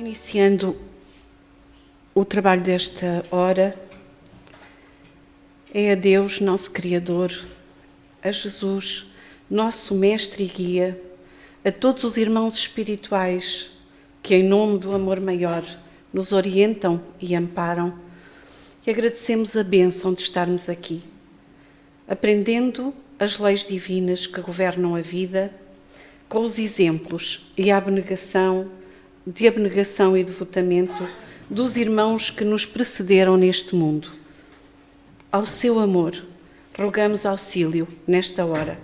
Iniciando o trabalho desta hora, é a Deus, nosso Criador, a Jesus, nosso Mestre e Guia, a todos os irmãos espirituais que, em nome do amor maior, nos orientam e amparam, e agradecemos a bênção de estarmos aqui, aprendendo as leis divinas que governam a vida, com os exemplos e a abnegação e devotamento dos irmãos que nos precederam neste mundo. Ao seu amor, rogamos auxílio nesta hora.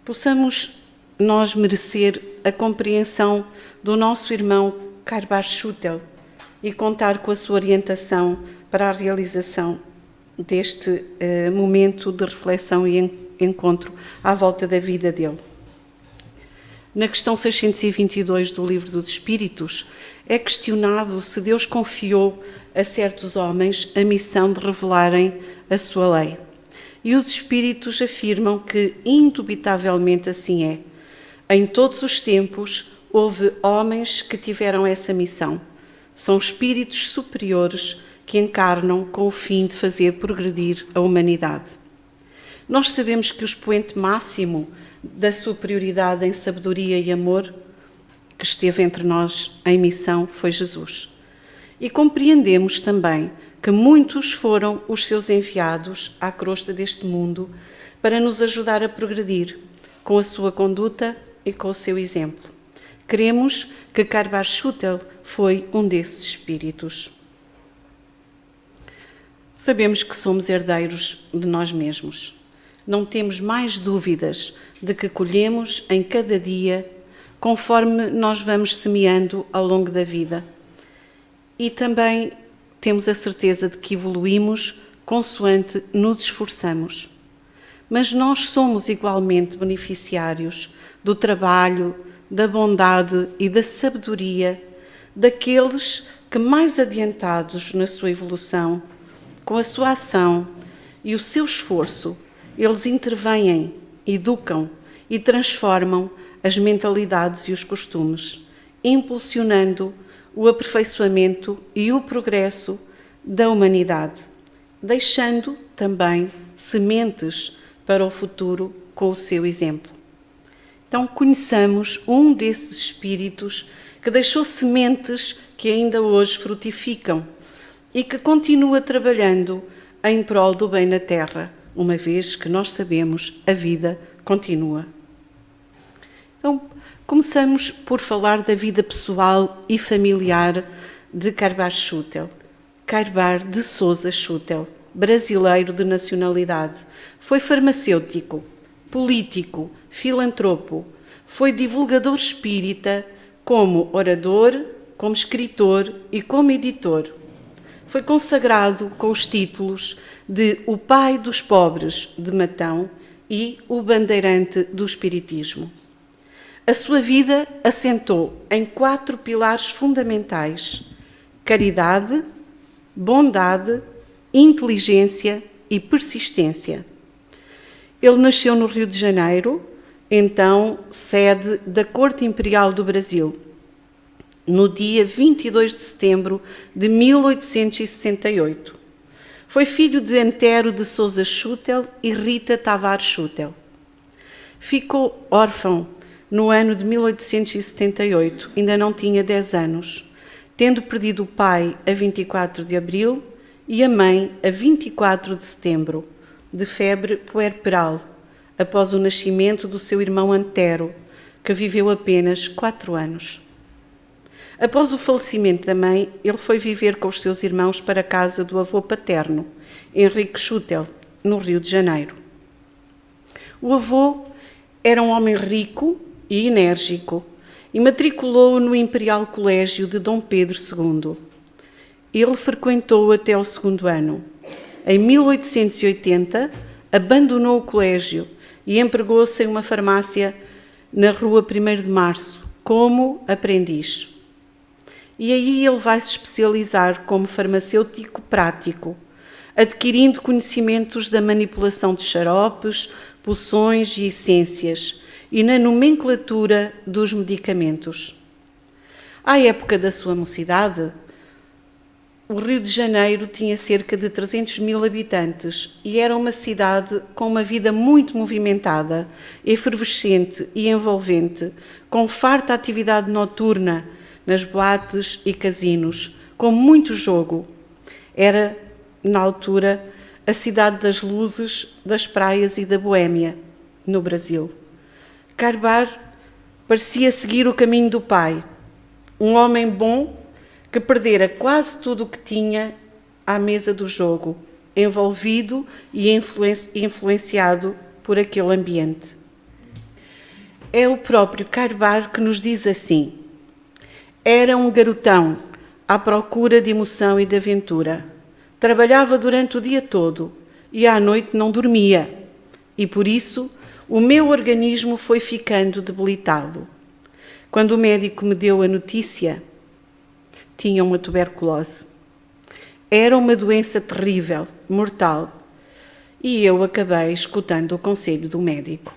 Possamos nós merecer a compreensão do nosso irmão Karbar Schutel e contar com a sua orientação para a realização deste momento de reflexão e encontro à volta da vida dele. Na questão 622 do Livro dos Espíritos, é questionado se Deus confiou a certos homens a missão de revelarem a sua lei. E os Espíritos afirmam que, indubitavelmente, assim é. Em todos os tempos, houve homens que tiveram essa missão. São espíritos superiores que encarnam com o fim de fazer progredir a humanidade. Nós sabemos que o expoente máximo da superioridade em sabedoria e amor que esteve entre nós em missão foi Jesus. E compreendemos também que muitos foram os seus enviados à crosta deste mundo para nos ajudar a progredir com a sua conduta e com o seu exemplo. Queremos que Karbar Schutel foi um desses espíritos. Sabemos que somos herdeiros de nós mesmos. Não temos mais dúvidas de que colhemos em cada dia conforme nós vamos semeando ao longo da vida. E também temos a certeza de que evoluímos consoante nos esforçamos. Mas nós somos igualmente beneficiários do trabalho, da bondade e da sabedoria daqueles que, mais adiantados na sua evolução, com a sua ação e o seu esforço, eles intervêm, educam e transformam as mentalidades e os costumes, impulsionando o aperfeiçoamento e o progresso da humanidade, deixando também sementes para o futuro com o seu exemplo. Então, conheçamos um desses espíritos que deixou sementes que ainda hoje frutificam e que continua trabalhando em prol do bem na Terra, uma vez que nós sabemos a vida continua. Então, começamos por falar da vida pessoal e familiar de Karbar Schutel. Karbar de Souza Schutel, brasileiro de nacionalidade, foi farmacêutico, político, filantropo, foi divulgador espírita, como orador, como escritor e como editor. Foi consagrado com os títulos de o pai dos pobres de Matão e o bandeirante do espiritismo. A sua vida assentou em 4 pilares fundamentais: caridade, bondade, inteligência e persistência. Ele nasceu no Rio de Janeiro, então sede da Corte Imperial do Brasil, no dia 22 de setembro de 1868. Foi filho de Antero de Souza Schutel e Rita Tavares Schutel. Ficou órfão no ano de 1878, ainda não tinha 10 anos, tendo perdido o pai a 24 de abril e a mãe a 24 de setembro, de febre puerperal, após o nascimento do seu irmão Antero, que viveu apenas 4 anos. Após o falecimento da mãe, ele foi viver com os seus irmãos para a casa do avô paterno, Henrique Schutel, no Rio de Janeiro. O avô era um homem rico e enérgico e matriculou-o no Imperial Colégio de Dom Pedro II. Ele frequentou até o 2º ano. Em 1880, abandonou o colégio e empregou-se em uma farmácia na rua 1º de Março, como aprendiz. E aí ele vai se especializar como farmacêutico prático, adquirindo conhecimentos da manipulação de xaropes, poções e essências e na nomenclatura dos medicamentos. À época da sua mocidade, o Rio de Janeiro tinha cerca de 300 mil habitantes e era uma cidade com uma vida muito movimentada, efervescente e envolvente, com farta atividade noturna nas boates e casinos, com muito jogo. Era, na altura, a cidade das luzes, das praias e da Boémia, no Brasil. Carbar parecia seguir o caminho do pai, um homem bom que perdera quase tudo o que tinha à mesa do jogo, envolvido e influenciado por aquele ambiente. É o próprio Carbar que nos diz assim: era um garotão à procura de emoção e de aventura. Trabalhava durante o dia todo e à noite não dormia, e por isso o meu organismo foi ficando debilitado. Quando o médico me deu a notícia, tinha uma tuberculose. Era uma doença terrível, mortal, e eu acabei escutando o conselho do médico.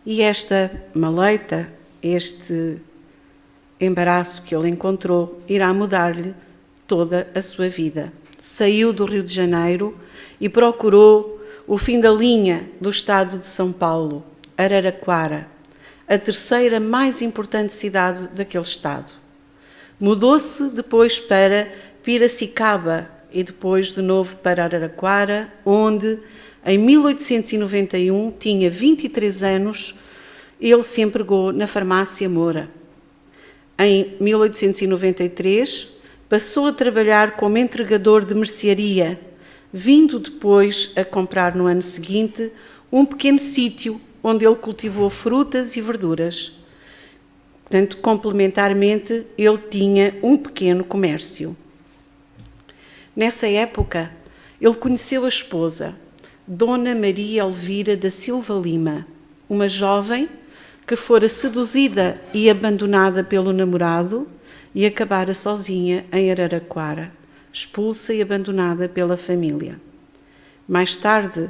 E esta maleita, este embaraço que ele encontrou, irá mudar-lhe toda a sua vida. Saiu do Rio de Janeiro e procurou o fim da linha do estado de São Paulo, Araraquara, a terceira mais importante cidade daquele estado. Mudou-se depois para Piracicaba e depois de novo para Araraquara, onde em 1891, tinha 23 anos, ele se empregou na farmácia Moura. Em 1893, passou a trabalhar como entregador de mercearia, vindo depois a comprar no ano seguinte um pequeno sítio onde ele cultivou frutas e verduras. Portanto, complementarmente, ele tinha um pequeno comércio. Nessa época, ele conheceu a esposa, Dona Maria Elvira da Silva Lima, uma jovem que fora seduzida e abandonada pelo namorado e acabara sozinha em Araraquara, expulsa e abandonada pela família. Mais tarde,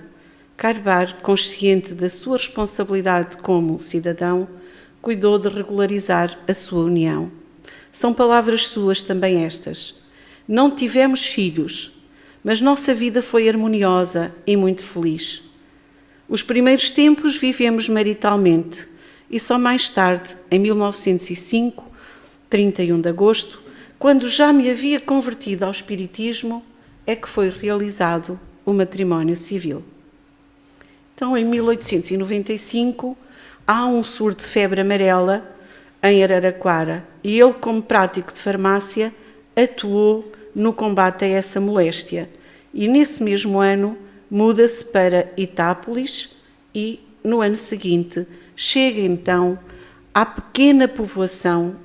Carbar, consciente da sua responsabilidade como cidadão, cuidou de regularizar a sua união. São palavras suas também estas. Não tivemos filhos, mas nossa vida foi harmoniosa e muito feliz. Os primeiros tempos vivemos maritalmente e só mais tarde, em 1905, 31 de agosto, quando já me havia convertido ao espiritismo, é que foi realizado o matrimónio civil. Então, em 1895, há um surto de febre amarela em Araraquara e ele, como prático de farmácia, atuou no combate a essa moléstia. E nesse mesmo ano muda-se para Itápolis e, no ano seguinte, chega então à pequena povoação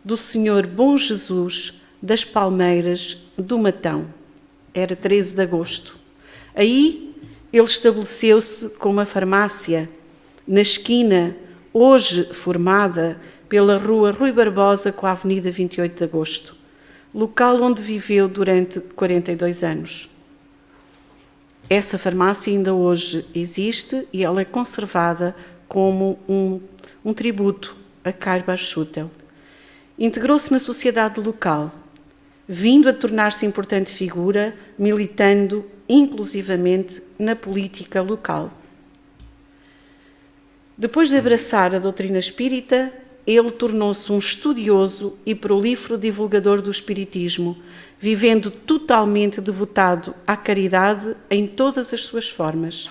do Senhor Bom Jesus das Palmeiras do Matão. Era 13 de agosto. Aí ele estabeleceu-se com uma farmácia na esquina, hoje formada pela Rua Rui Barbosa com a Avenida 28 de Agosto, local onde viveu durante 42 anos. Essa farmácia ainda hoje existe e ela é conservada como um tributo a Carbar Schutel. Integrou-se na sociedade local, vindo a tornar-se importante figura, militando inclusivamente na política local. Depois de abraçar a doutrina espírita, ele tornou-se um estudioso e prolífero divulgador do espiritismo, vivendo totalmente devotado à caridade em todas as suas formas.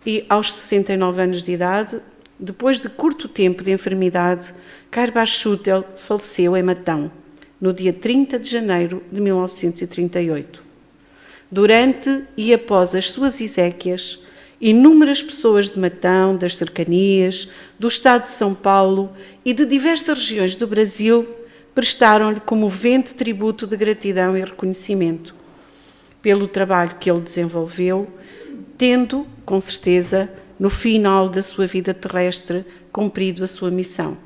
E aos 69 anos de idade, depois de curto tempo de enfermidade, Carbar Schutel faleceu em Matão, no dia 30 de janeiro de 1938. Durante e após as suas exéquias, inúmeras pessoas de Matão, das cercanias, do estado de São Paulo e de diversas regiões do Brasil prestaram-lhe comovente tributo de gratidão e reconhecimento pelo trabalho que ele desenvolveu, tendo, com certeza, no final da sua vida terrestre, cumprido a sua missão.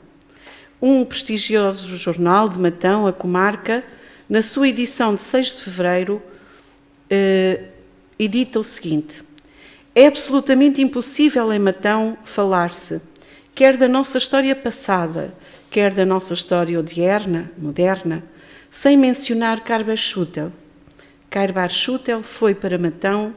Um prestigioso jornal de Matão, a Comarca, na sua edição de 6 de fevereiro, edita o seguinte: é absolutamente impossível em Matão falar-se, quer da nossa história passada, quer da nossa história moderna, sem mencionar Cairbar Schutel. Cairbar Schutel foi para Matão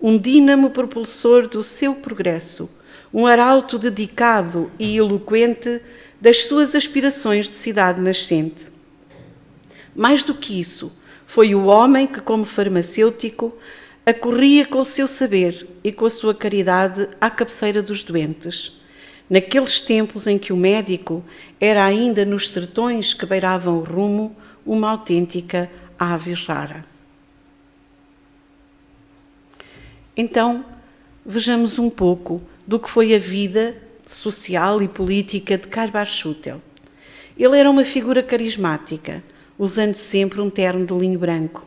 um dínamo propulsor do seu progresso, um arauto dedicado e eloquente das suas aspirações de cidade nascente. Mais do que isso, foi o homem que, como farmacêutico, acorria com o seu saber e com a sua caridade à cabeceira dos doentes, naqueles tempos em que o médico era ainda nos sertões que beiravam o rumo uma autêntica ave rara. Então, vejamos um pouco do que foi a vida social e política de Cairbar Schutel. Ele era uma figura carismática, usando sempre um terno de linho branco.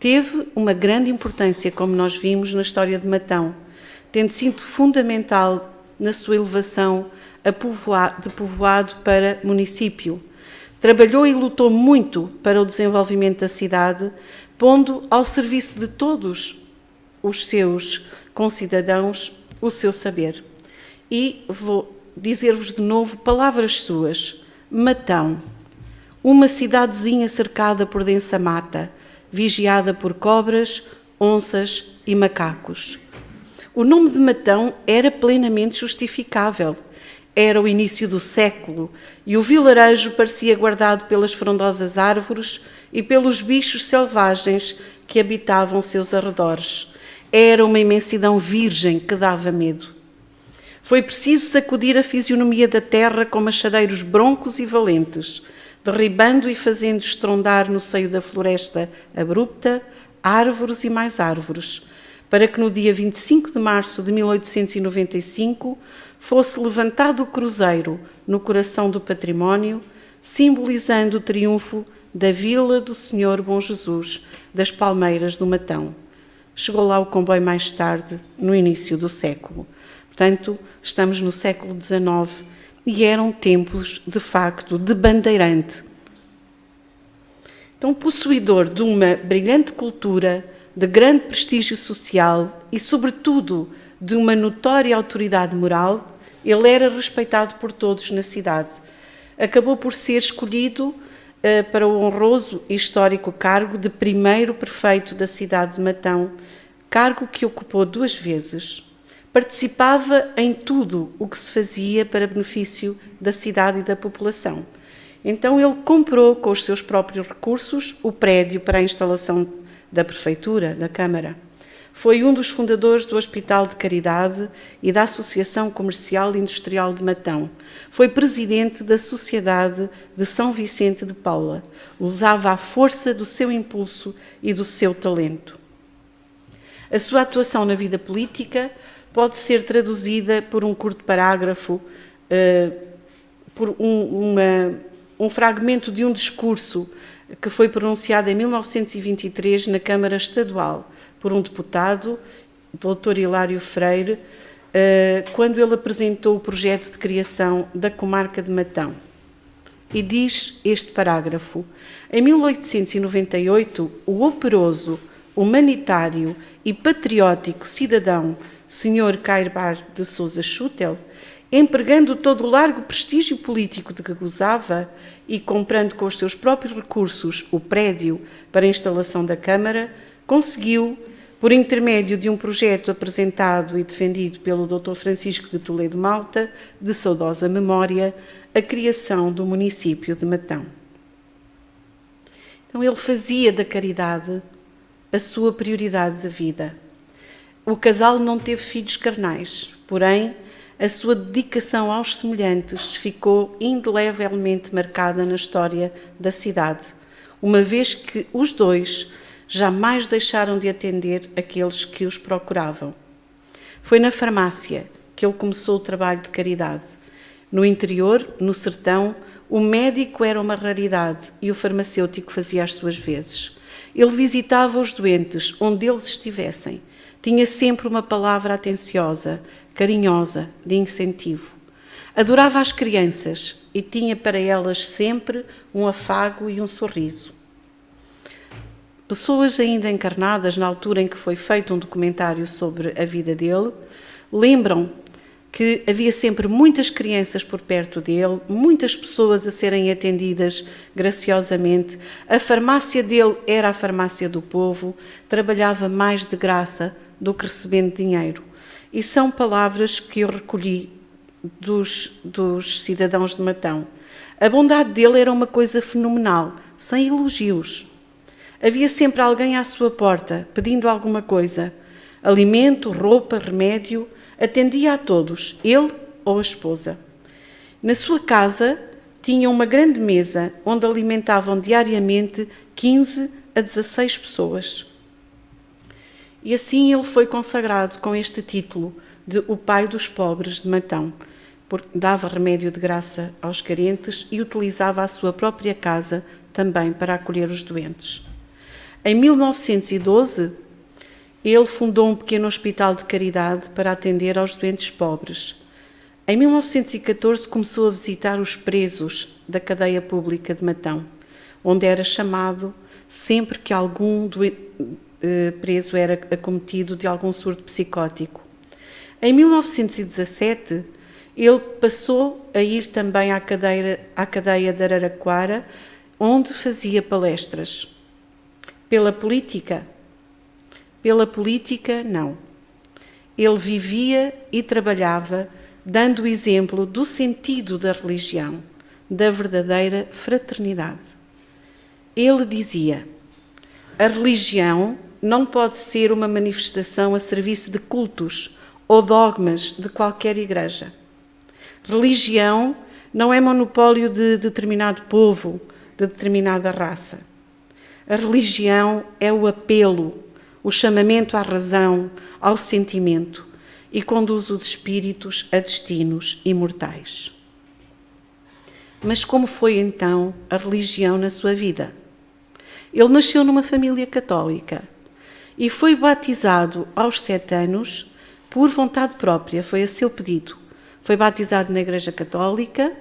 Teve uma grande importância, como nós vimos na história de Matão, tendo sido fundamental na sua elevação de povoado para município. Trabalhou e lutou muito para o desenvolvimento da cidade, pondo ao serviço de todos os seus concidadãos o seu saber. E vou dizer-vos de novo palavras suas. Matão, uma cidadezinha cercada por densa mata, vigiada por cobras, onças e macacos. O nome de Matão era plenamente justificável. Era o início do século e o vilarejo parecia guardado pelas frondosas árvores e pelos bichos selvagens que habitavam seus arredores. Era uma imensidão virgem que dava medo. Foi preciso sacudir a fisionomia da terra com machadeiros broncos e valentes, derribando e fazendo estrondar no seio da floresta abrupta árvores e mais árvores, para que no dia 25 de março de 1895 fosse levantado o cruzeiro no coração do património, simbolizando o triunfo da Vila do Senhor Bom Jesus, das Palmeiras do Matão. Chegou lá o comboio mais tarde, no início do século. Portanto, estamos no século XIX e eram tempos, de facto, de bandeirante. Então, possuidor de uma brilhante cultura, de grande prestígio social e, sobretudo, de uma notória autoridade moral, ele era respeitado por todos na cidade. Acabou por ser escolhido para o honroso e histórico cargo de primeiro prefeito da cidade de Matão, cargo que ocupou 2 vezes. Participava em tudo o que se fazia para benefício da cidade e da população. Então ele comprou com os seus próprios recursos o prédio para a instalação da prefeitura, da Câmara. Foi um dos fundadores do Hospital de Caridade e da Associação Comercial e Industrial de Matão. Foi presidente da Sociedade de São Vicente de Paula. Usava a força do seu impulso e do seu talento. A sua atuação na vida política pode ser traduzida por um curto parágrafo, por um fragmento de um discurso que foi pronunciado em 1923 na Câmara Estadual por um deputado, Dr. Hilário Freire, quando ele apresentou o projeto de criação da comarca de Matão. E diz este parágrafo: em 1898, o operoso, humanitário e patriótico cidadão Sr. Cairbar de Sousa Schutel, empregando todo o largo prestígio político de que gozava e comprando com os seus próprios recursos o prédio para a instalação da Câmara, conseguiu, por intermédio de um projeto apresentado e defendido pelo Dr. Francisco de Toledo Malta, de saudosa memória, a criação do município de Matão. Então ele fazia da caridade a sua prioridade de vida. O casal não teve filhos carnais, porém, a sua dedicação aos semelhantes ficou indelevelmente marcada na história da cidade, uma vez que os dois jamais deixaram de atender aqueles que os procuravam. Foi na farmácia que ele começou o trabalho de caridade. No interior, no sertão, o médico era uma raridade e o farmacêutico fazia as suas vezes. Ele visitava os doentes onde eles estivessem. Tinha sempre uma palavra atenciosa, carinhosa, de incentivo. Adorava as crianças e tinha para elas sempre um afago e um sorriso. Pessoas ainda encarnadas na altura em que foi feito um documentário sobre a vida dele, lembram que havia sempre muitas crianças por perto dele, muitas pessoas a serem atendidas graciosamente. A farmácia dele era a farmácia do povo, trabalhava mais de graça do que recebendo dinheiro. E são palavras que eu recolhi dos cidadãos de Matão. A bondade dele era uma coisa fenomenal, sem elogios. Havia sempre alguém à sua porta, pedindo alguma coisa. Alimento, roupa, remédio, atendia a todos, ele ou a esposa. Na sua casa tinha uma grande mesa, onde alimentavam diariamente 15 a 16 pessoas. E assim ele foi consagrado com este título de o pai dos pobres de Matão, porque dava remédio de graça aos carentes e utilizava a sua própria casa também para acolher os doentes. Em 1912, ele fundou um pequeno hospital de caridade para atender aos doentes pobres. Em 1914, começou a visitar os presos da cadeia pública de Matão, onde era chamado sempre que algum preso era acometido de algum surto psicótico. Em 1917, ele passou a ir também à cadeia de Araraquara, onde fazia palestras. Pela política, não. Ele vivia e trabalhava dando o exemplo do sentido da religião, da verdadeira fraternidade. Ele dizia: a religião não pode ser uma manifestação a serviço de cultos ou dogmas de qualquer igreja. Religião não é monopólio de determinado povo, de determinada raça. A religião é o apelo, o chamamento à razão, ao sentimento, e conduz os espíritos a destinos imortais. Mas como foi então a religião na sua vida? Ele nasceu numa família católica e foi batizado aos 7 anos por vontade própria, foi a seu pedido. Foi batizado na Igreja Católica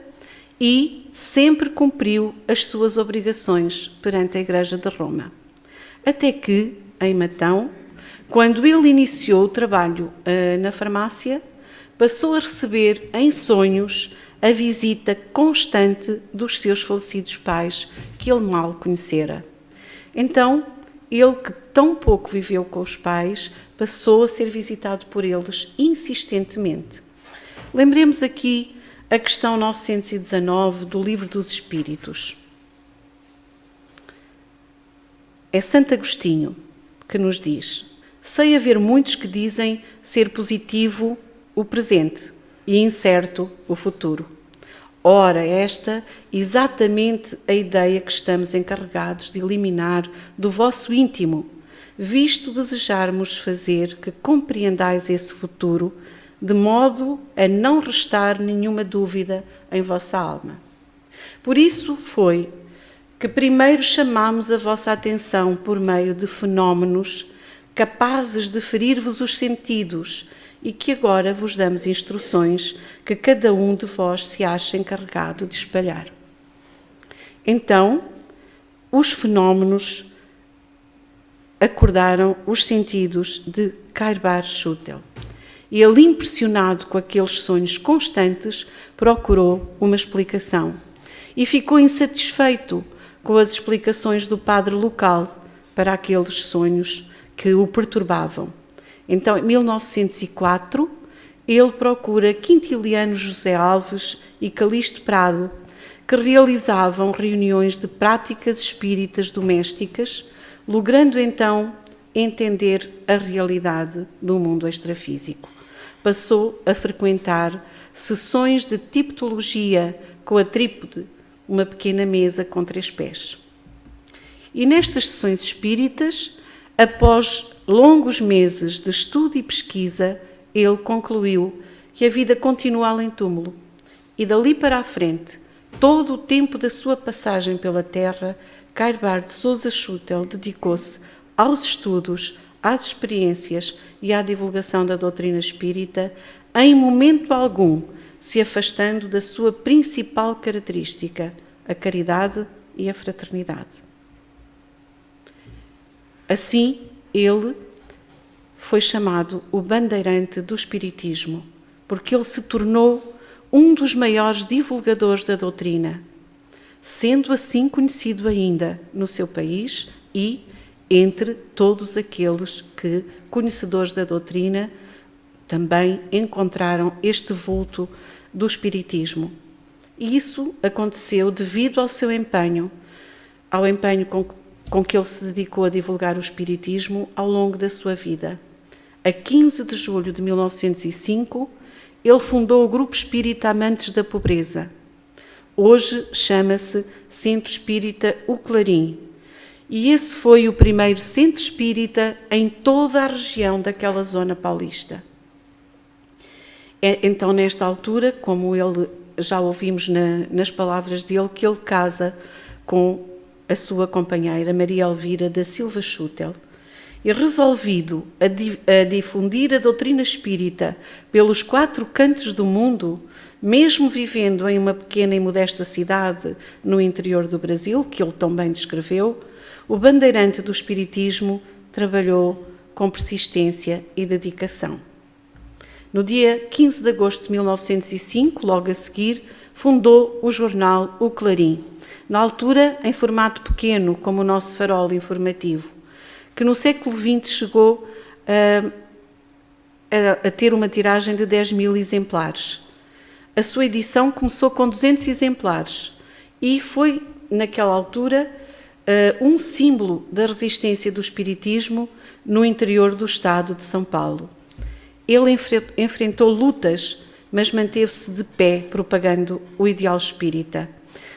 e sempre cumpriu as suas obrigações perante a Igreja de Roma. Até que, em Matão, quando ele iniciou o trabalho na farmácia, passou a receber em sonhos a visita constante dos seus falecidos pais, que ele mal conhecera. Então, ele que tão pouco viveu com os pais, passou a ser visitado por eles insistentemente. Lembremos aqui a questão 919 do Livro dos Espíritos. É Santo Agostinho que nos diz: sei haver muitos que dizem ser positivo o presente e incerto o futuro. Ora, esta exatamente a ideia que estamos encarregados de eliminar do vosso íntimo, visto desejarmos fazer que compreendais esse futuro, de modo a não restar nenhuma dúvida em vossa alma. Por isso foi que primeiro chamámos a vossa atenção por meio de fenómenos capazes de ferir-vos os sentidos e que agora vos damos instruções que cada um de vós se acha encarregado de espalhar. Então, os fenómenos acordaram os sentidos de Cairbar Schutel. E ele, impressionado com aqueles sonhos constantes, procurou uma explicação. E ficou insatisfeito com as explicações do padre local para aqueles sonhos que o perturbavam. Então, em 1904, ele procura Quintiliano José Alves e Calixto Prado, que realizavam reuniões de práticas espíritas domésticas, logrando então entender a realidade do mundo extrafísico. Passou a frequentar sessões de tipologia com a trípode, uma pequena mesa com 3 pés. E nestas sessões espíritas, após longos meses de estudo e pesquisa, ele concluiu que a vida continua além-túmulo e dali para a frente, todo o tempo da sua passagem pela Terra, Cairbar de Sousa Schutel dedicou-se aos estudos, às experiências e à divulgação da doutrina espírita, em momento algum se afastando da sua principal característica, a caridade e a fraternidade. Assim, ele foi chamado o bandeirante do espiritismo, porque ele se tornou um dos maiores divulgadores da doutrina, sendo assim conhecido ainda no seu país e entre todos aqueles que, conhecedores da doutrina, também encontraram este vulto do Espiritismo. E isso aconteceu devido ao seu empenho, ao empenho com que ele se dedicou a divulgar o Espiritismo ao longo da sua vida. A 15 de julho de 1905, ele fundou o Grupo Espírita Amantes da Pobreza. Hoje chama-se Centro Espírita O Clarim. E esse foi o primeiro centro espírita em toda a região daquela zona paulista. Então, nesta altura, como ele já ouvimos nas palavras dele, que ele casa com a sua companheira, Maria Elvira da Silva Schutel. E resolvido a difundir a doutrina espírita pelos 4 cantos do mundo, mesmo vivendo em uma pequena e modesta cidade no interior do Brasil, que ele também descreveu, o bandeirante do Espiritismo trabalhou com persistência e dedicação. No dia 15 de agosto de 1905, logo a seguir, fundou o jornal O Clarim, na altura em formato pequeno, como o nosso farol informativo, que no século XX chegou a ter uma tiragem de 10.000 exemplares. A sua edição começou com 200 exemplares e foi, naquela altura, um símbolo da resistência do Espiritismo no interior do estado de São Paulo. Ele enfrentou lutas, mas manteve-se de pé, propagando o ideal espírita.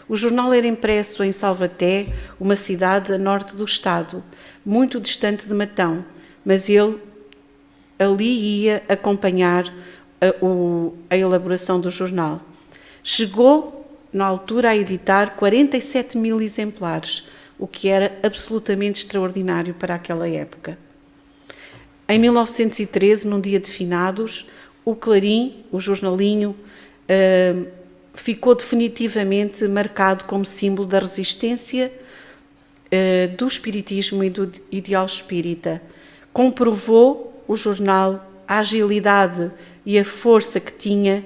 O jornal era impresso em Salvaté, uma cidade a norte do estado, muito distante de Matão, mas ele ali ia acompanhar a elaboração do jornal. Chegou, na altura, a editar 47.000 exemplares, o que era absolutamente extraordinário para aquela época. Em 1913, num dia de finados, o Clarim, o jornalinho, ficou definitivamente marcado como símbolo da resistência do espiritismo e do ideal espírita. Comprovou o jornal a agilidade e a força que tinha,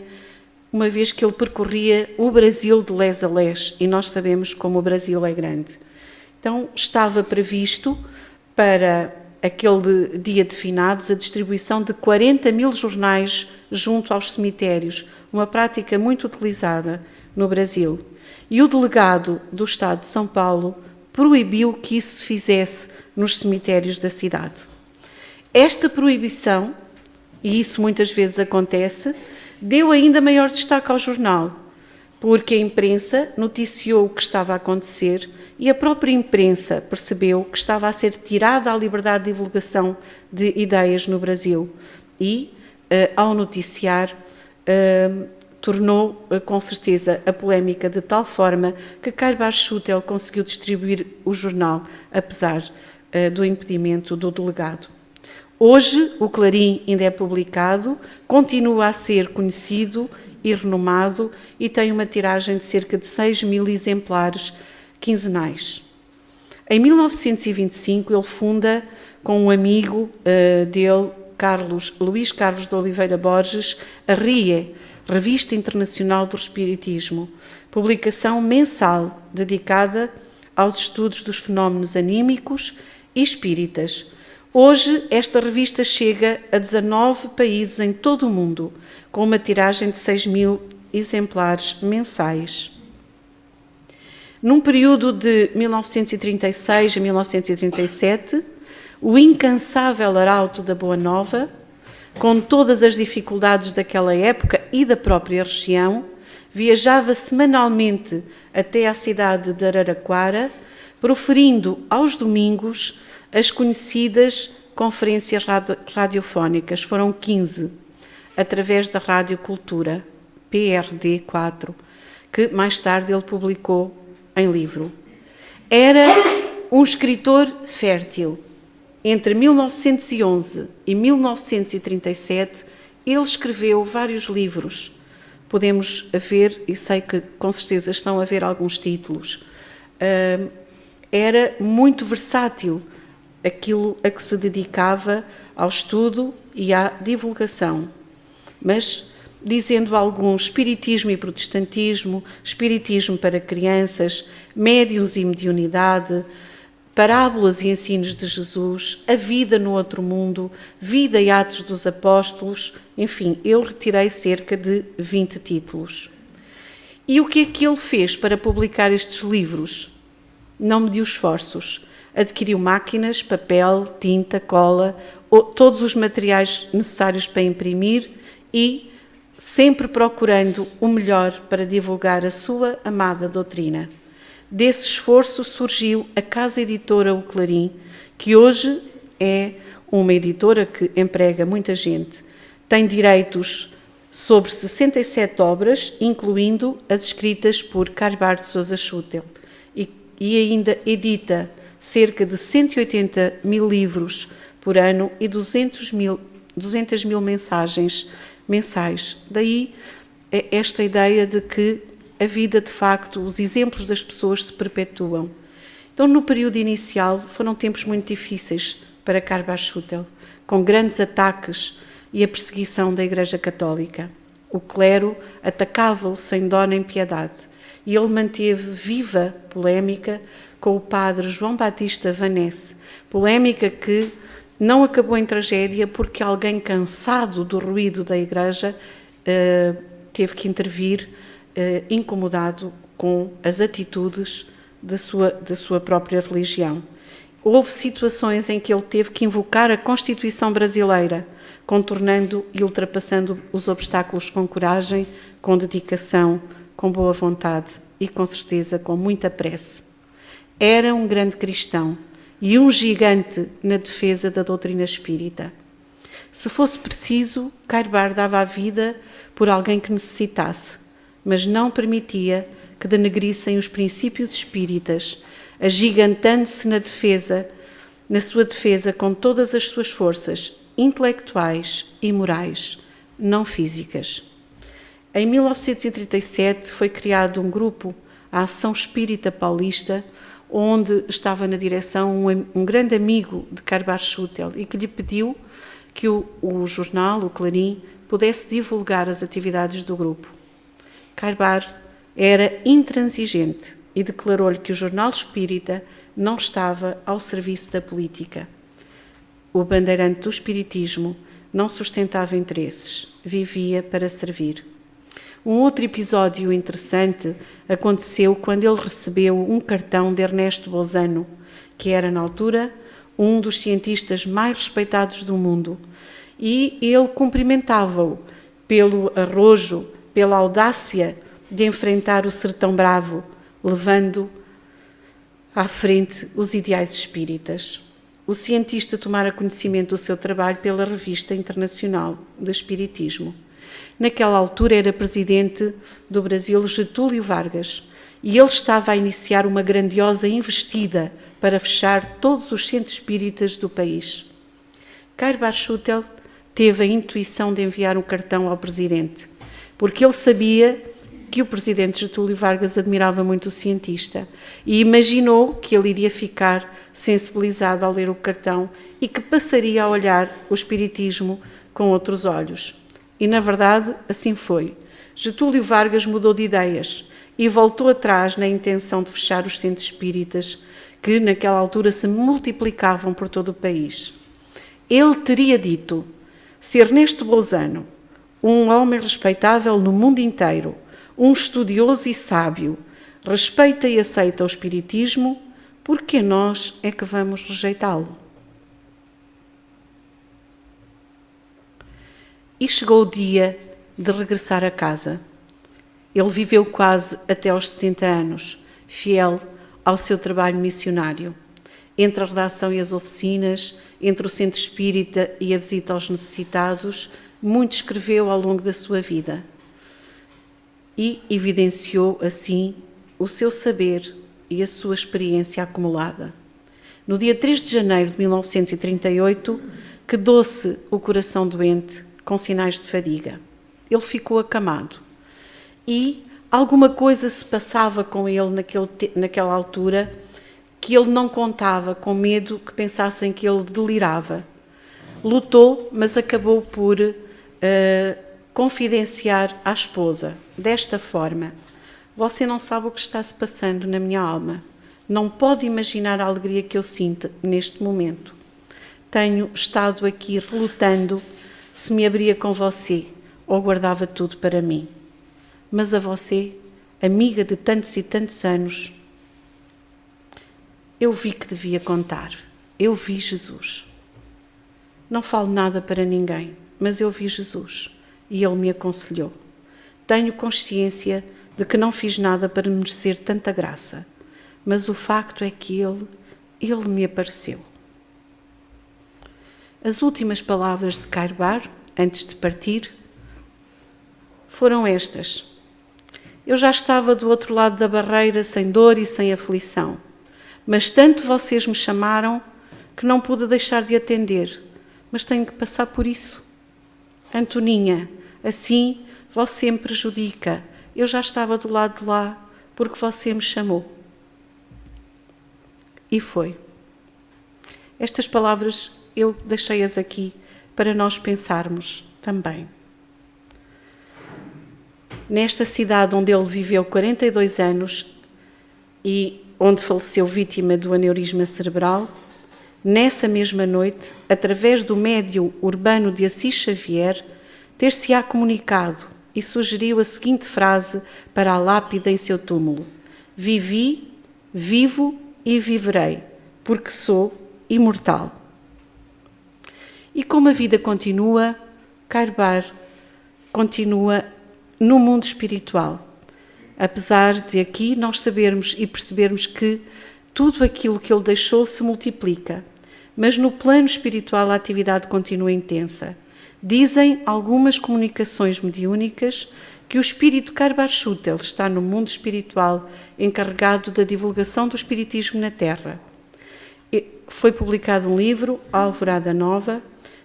uma vez que ele percorria o Brasil de les a les, e nós sabemos como o Brasil é grande. Então, estava previsto para aquele dia de finados a distribuição de 40.000 jornais junto aos cemitérios, uma prática muito utilizada no Brasil. E o delegado do Estado de São Paulo proibiu que isso se fizesse nos cemitérios da cidade. Esta proibição, e isso muitas vezes acontece, deu ainda maior destaque ao jornal, porque a imprensa noticiou o que estava a acontecer e a própria imprensa percebeu que estava a ser tirada a liberdade de divulgação de ideias no Brasil e, ao noticiar, tornou com certeza a polémica de tal forma que Cairo Schutel conseguiu distribuir o jornal, apesar do impedimento do delegado. Hoje, o Clarim ainda é publicado, continua a ser conhecido e renomado e tem uma tiragem de cerca de 6.000 exemplares quinzenais. Em 1925, ele funda com um amigo dele, Luís Carlos de Oliveira Borges, a RIE, Revista Internacional do Espiritismo, publicação mensal dedicada aos estudos dos fenómenos anímicos e espíritas. Hoje, esta revista chega a 19 países em todo o mundo, com uma tiragem de 6.000 exemplares mensais. Num período de 1936 a 1937, o incansável arauto da Boa Nova, com todas as dificuldades daquela época e da própria região, viajava semanalmente até à cidade de Araraquara, proferindo aos domingos as conhecidas conferências radiofónicas, foram 15, através da Rádio Cultura, PRD4, que mais tarde ele publicou em livro. Era um escritor fértil. Entre 1911 e 1937, ele escreveu vários livros. Podemos ver, e sei que com certeza estão a ver alguns títulos. Era muito versátil aquilo a que se dedicava ao estudo e à divulgação. Mas dizendo alguns espiritismo e protestantismo, espiritismo para crianças, médiuns e mediunidade, parábolas e ensinos de Jesus, a vida no outro mundo, vida e atos dos apóstolos, enfim, eu retirei cerca de 20 títulos. E o que é que ele fez para publicar estes livros? Não mediu esforços. Adquiriu máquinas, papel, tinta, cola, todos os materiais necessários para imprimir e sempre procurando o melhor para divulgar a sua amada doutrina. Desse esforço surgiu a Casa Editora O Clarim, que hoje é uma editora que emprega muita gente. Tem direitos sobre 67 obras, incluindo as escritas por Carbar de Sousa Schutel, e ainda edita cerca de 180 mil livros por ano e 200 mil mensagens mensais. Daí esta ideia de que a vida, de facto, os exemplos das pessoas se perpetuam. Então, no período inicial, foram tempos muito difíceis para Carbar Schutel, com grandes ataques e a perseguição da Igreja Católica. O clero atacava-o sem dó nem piedade, e ele manteve viva polémica com o padre João Batista Vanesse, polémica que não acabou em tragédia porque alguém cansado do ruído da Igreja teve que intervir, incomodado com as atitudes da sua própria religião. Houve situações em que ele teve que invocar a Constituição brasileira, contornando e ultrapassando os obstáculos com coragem, com dedicação, com boa vontade e, com certeza, com muita prece. Era um grande cristão e um gigante na defesa da doutrina espírita. Se fosse preciso, Carbar dava a vida por alguém que necessitasse, mas não permitia que denegrissem os princípios espíritas, agigantando-se na sua defesa com todas as suas forças intelectuais e morais, não físicas. Em 1937 foi criado um grupo, a Ação Espírita Paulista, onde estava na direção um grande amigo de Carbar Schutel e que lhe pediu que o jornal, o Clarim, pudesse divulgar as atividades do grupo. Carbar era intransigente e declarou-lhe que o jornal espírita não estava ao serviço da política. O bandeirante do espiritismo não sustentava interesses, vivia para servir. Um outro episódio interessante aconteceu quando ele recebeu um cartão de Ernesto Bolzano, que era, na altura, um dos cientistas mais respeitados do mundo, e ele cumprimentava-o pelo arrojo, pela audácia de enfrentar o sertão bravo, levando à frente os ideais espíritas. O cientista tomara conhecimento do seu trabalho pela Revista Internacional do Espiritismo. Naquela altura era presidente do Brasil Getúlio Vargas e ele estava a iniciar uma grandiosa investida para fechar todos os centros espíritas do país. Carbar Schutel teve a intuição de enviar um cartão ao presidente, porque ele sabia que o presidente Getúlio Vargas admirava muito o cientista e imaginou que ele iria ficar sensibilizado ao ler o cartão e que passaria a olhar o espiritismo com outros olhos. E, na verdade, assim foi. Getúlio Vargas mudou de ideias e voltou atrás na intenção de fechar os centros espíritas que, naquela altura, se multiplicavam por todo o país. Ele teria dito: se Ernesto Bolzano, um homem respeitável no mundo inteiro, um estudioso e sábio, respeita e aceita o espiritismo, por que nós é que vamos rejeitá-lo? E chegou o dia de regressar a casa. Ele viveu quase até aos 70 anos, fiel ao seu trabalho missionário. Entre a redação e as oficinas, entre o centro espírita e a visita aos necessitados, muito escreveu ao longo da sua vida e evidenciou, assim, o seu saber e a sua experiência acumulada. No dia 3 de janeiro de 1938, quedou-se o coração doente, com sinais de fadiga. Ele ficou acamado e alguma coisa se passava com ele naquela altura que ele não contava, com medo que pensassem que ele delirava. Lutou, mas acabou por confidenciar à esposa, desta forma: você não sabe o que está se passando na minha alma. Não pode imaginar a alegria que eu sinto neste momento. Tenho estado aqui relutando se me abria com você ou guardava tudo para mim. Mas a você, amiga de tantos e tantos anos, eu vi que devia contar. Eu vi Jesus. Não falo nada para ninguém, mas eu vi Jesus e Ele me aconselhou. Tenho consciência de que não fiz nada para merecer tanta graça, mas o facto é que Ele me apareceu. As últimas palavras de Karbar, antes de partir, foram estas: eu já estava do outro lado da barreira, sem dor e sem aflição, mas tanto vocês me chamaram que não pude deixar de atender, mas tenho que passar por isso. Antoninha, assim você me prejudica. Eu já estava do lado de lá porque você me chamou. E foi. Estas palavras eu deixei-as aqui para nós pensarmos também. Nesta cidade onde ele viveu 42 anos e onde faleceu vítima do aneurisma cerebral, nessa mesma noite, através do médium Urbano de Assis Xavier, ter-se-á comunicado e sugeriu a seguinte frase para a lápide em seu túmulo: vivi, vivo e viverei, porque sou imortal. E como a vida continua, Karbar continua no mundo espiritual, apesar de aqui nós sabermos e percebermos que tudo aquilo que ele deixou se multiplica, mas no plano espiritual a atividade continua intensa. Dizem algumas comunicações mediúnicas que o espírito Karbar Schutel está no mundo espiritual encarregado da divulgação do espiritismo na Terra. Foi publicado um livro, A Alvorada Nova,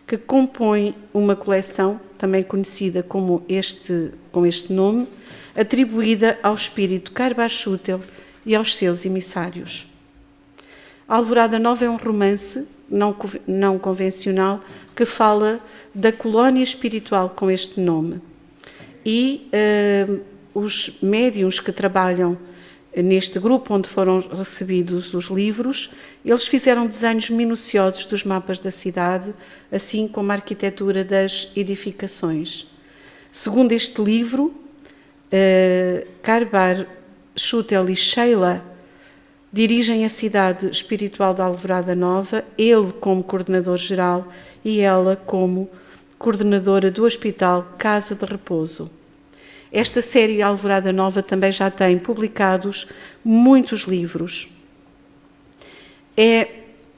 que compõe uma coleção, também conhecida com este nome, atribuída ao espírito Karbar Schutel e aos seus emissários. A Alvorada Nova é um romance não convencional que fala da colónia espiritual com este nome. E os médiuns que trabalham neste grupo onde foram recebidos os livros, eles fizeram desenhos minuciosos dos mapas da cidade, assim como a arquitetura das edificações. Segundo este livro, Karbar Schutel e Sheila dirigem a cidade espiritual da Alvorada Nova, ele como coordenador-geral e ela como coordenadora do Hospital Casa de Repouso. Esta série Alvorada Nova também já tem publicados muitos livros.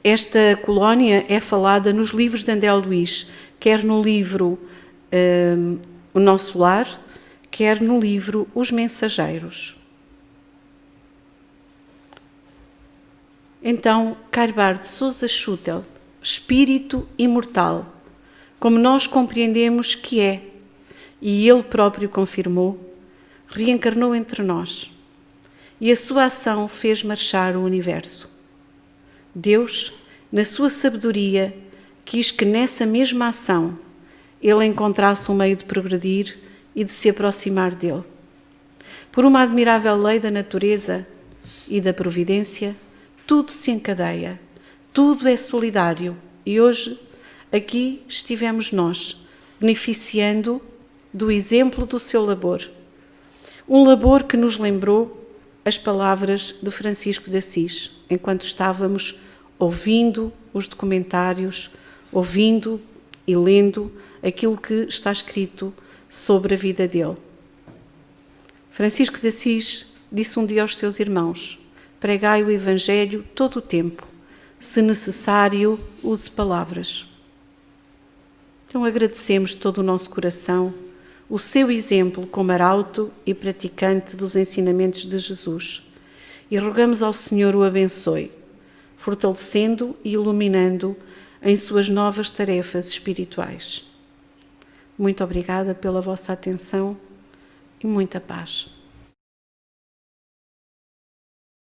Esta colónia é falada nos livros de André Luís, quer no livro O Nosso Lar, quer no livro Os Mensageiros. Então, Karbar de Souza Schutel, espírito imortal, como nós compreendemos que é, e ele próprio confirmou, reencarnou entre nós, e a sua ação fez marchar o universo. Deus, na sua sabedoria, quis que nessa mesma ação ele encontrasse um meio de progredir e de se aproximar dele. Por uma admirável lei da natureza e da providência, tudo se encadeia, tudo é solidário, e hoje aqui estivemos nós, beneficiando do exemplo do seu labor. Um labor que nos lembrou as palavras de Francisco de Assis, enquanto estávamos ouvindo os documentários, ouvindo e lendo aquilo que está escrito sobre a vida dele. Francisco de Assis disse um dia aos seus irmãos: pregai o Evangelho todo o tempo, se necessário, use palavras. Então agradecemos de todo o nosso coração o seu exemplo como arauto e praticante dos ensinamentos de Jesus e rogamos ao Senhor o abençoe, fortalecendo e iluminando em suas novas tarefas espirituais. Muito obrigada pela vossa atenção e muita paz.